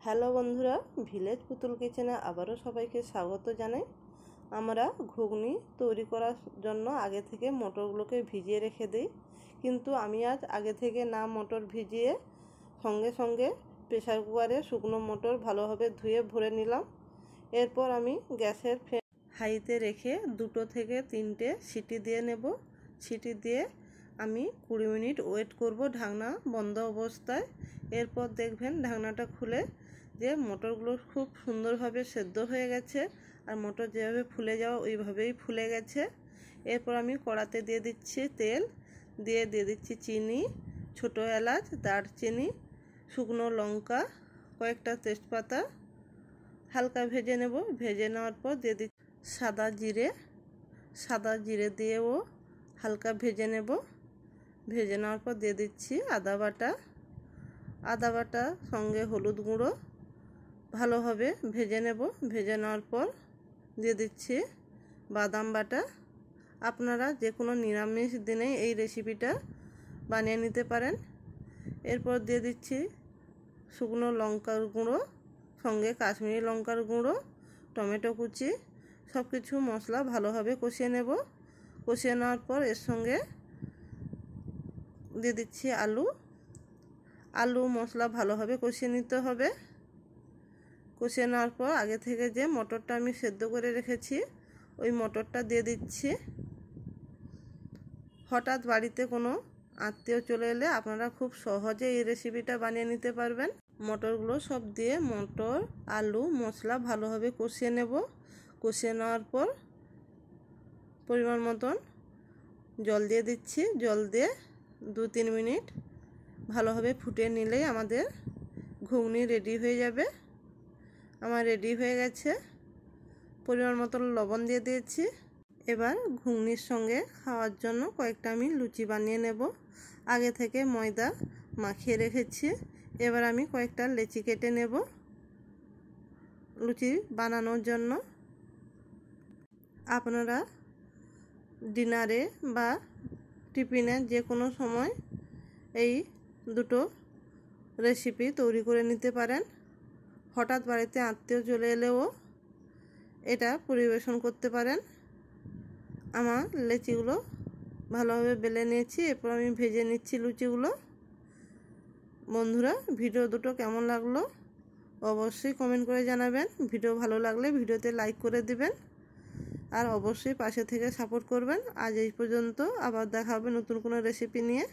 Hello বন্ধুরা, village পুতুল কিচেনে আবারও সবাইকে স্বাগত জানাই। আমরা ঘুগনি তৈরি করার জন্য আগে থেকে মটরগুলোকে ভিজিয়ে রেখে দিই, কিন্তু আমি আজ আগে থেকে না মটর ভিজিয়ে সঙ্গে সঙ্গে প্রেসার কুকারে শুকনো মটর ভালোভাবে ধুয়ে ভরে নিলাম। এরপর আমি গ্যাসের ফ্লেম হাইতে রেখে 2 থেকে 3টে সিটি দিয়ে নেব। সিটি দিয়ে আমি 20 মিনিট ওয়েট করব ঢাকনা বন্ধ অবস্থায়। এরপর দেখবেন ঢাকনাটা খুলে যে মটরগুলো খুব সুন্দরভাবে সেদ্ধ হয়ে গেছে, আর মটর যেভাবে ফুলে যাওয়া ওইভাবেই ফুলে গেছে। এরপর আমি কড়াতে দিয়ে দিচ্ছি তেল, দিয়ে দিচ্ছি চিনি, ছোটো এলাচ, দারচিনি, শুকনো লঙ্কা, কয়েকটা তেজপাতা হালকা ভেজে নেব। ভেজে নেওয়ার পর দিয়ে দিচ্ছি সাদা জিরে দিয়েও হালকা ভেজে নেব। ভেজে নেওয়ার পর দিয়ে দিচ্ছি আদা বাটা সঙ্গে হলুদ গুঁড়ো ভালোভাবে ভেজে নেব। ভেজে নেওয়ার পর দিয়ে দিচ্ছি বাদাম বাটা। আপনারা যে কোনো নিরামিষ দিনে এই রেসিপিটা বানিয়ে নিতে পারেন। এরপর দিয়ে দিচ্ছি শুকনো লঙ্কার গুঁড়ো সঙ্গে কাশ্মীরি লঙ্কার গুঁড়ো, টমেটো কুচি, সব কিছু মশলা ভালোভাবে কষিয়ে নেব। কষিয়ে নেওয়ার পর এর সঙ্গে দিয়ে দিচ্ছি আলু মশলা ভালোভাবে কষিয়ে নিতে হবে। কষিয়ে নেওয়ার পর আগে থেকে যে মটরটা আমি সেদ্ধ করে রেখেছি ওই মটরটা দিয়ে দিচ্ছি। হঠাৎ বাড়িতে কোনো আত্মীয় চলে এলে আপনারা খুব সহজে এই রেসিপিটা বানিয়ে নিতে পারবেন। মটরগুলো সব দিয়ে মটর আলু মশলা ভালোভাবে কষিয়ে নেব। কষিয়ে নেওয়ার পর পরিমাণ মতন জল দিয়ে দিচ্ছি। জল দিয়ে 2-3 মিনিট ভালোভাবে ফুটিয়ে নিলেই আমাদের ঘুগনি রেডি হয়ে যাবে। আমার রেডি হয়ে গেছে। পরিমাণ মতন লবণ দিয়ে দিয়েছি। এবার ঘুগনির সঙ্গে খাওয়ার জন্য কয়েকটা আমি লুচি বানিয়ে নেব। আগে থেকে ময়দা মাখিয়ে রেখেছি। এবার আমি কয়েকটা লেচি কেটে নেব লুচি বানানোর জন্য। আপনারা ডিনারে বা টিফিনে যে কোনো সময় এই দুটো রেসিপি তৈরি করে নিতে পারেন। হঠাৎ বাড়িতে আত্মীয় চলে এলেও এটা পরিবেশন করতে পারেন। আমার লেচিগুলো ভালোভাবে বেলে নিয়েছি। এরপর আমি ভেজে নিচ্ছি লুচিগুলো। বন্ধুরা, ভিডিও দুটো কেমন লাগলো অবশ্যই কমেন্ট করে জানাবেন। ভিডিও ভালো লাগলে ভিডিওতে লাইক করে দিবেন, আর অবশ্যই পাশে থেকে সাপোর্ট করবেন। আজ এই পর্যন্ত, আবার দেখা হবে নতুন কোনো রেসিপি নিয়ে।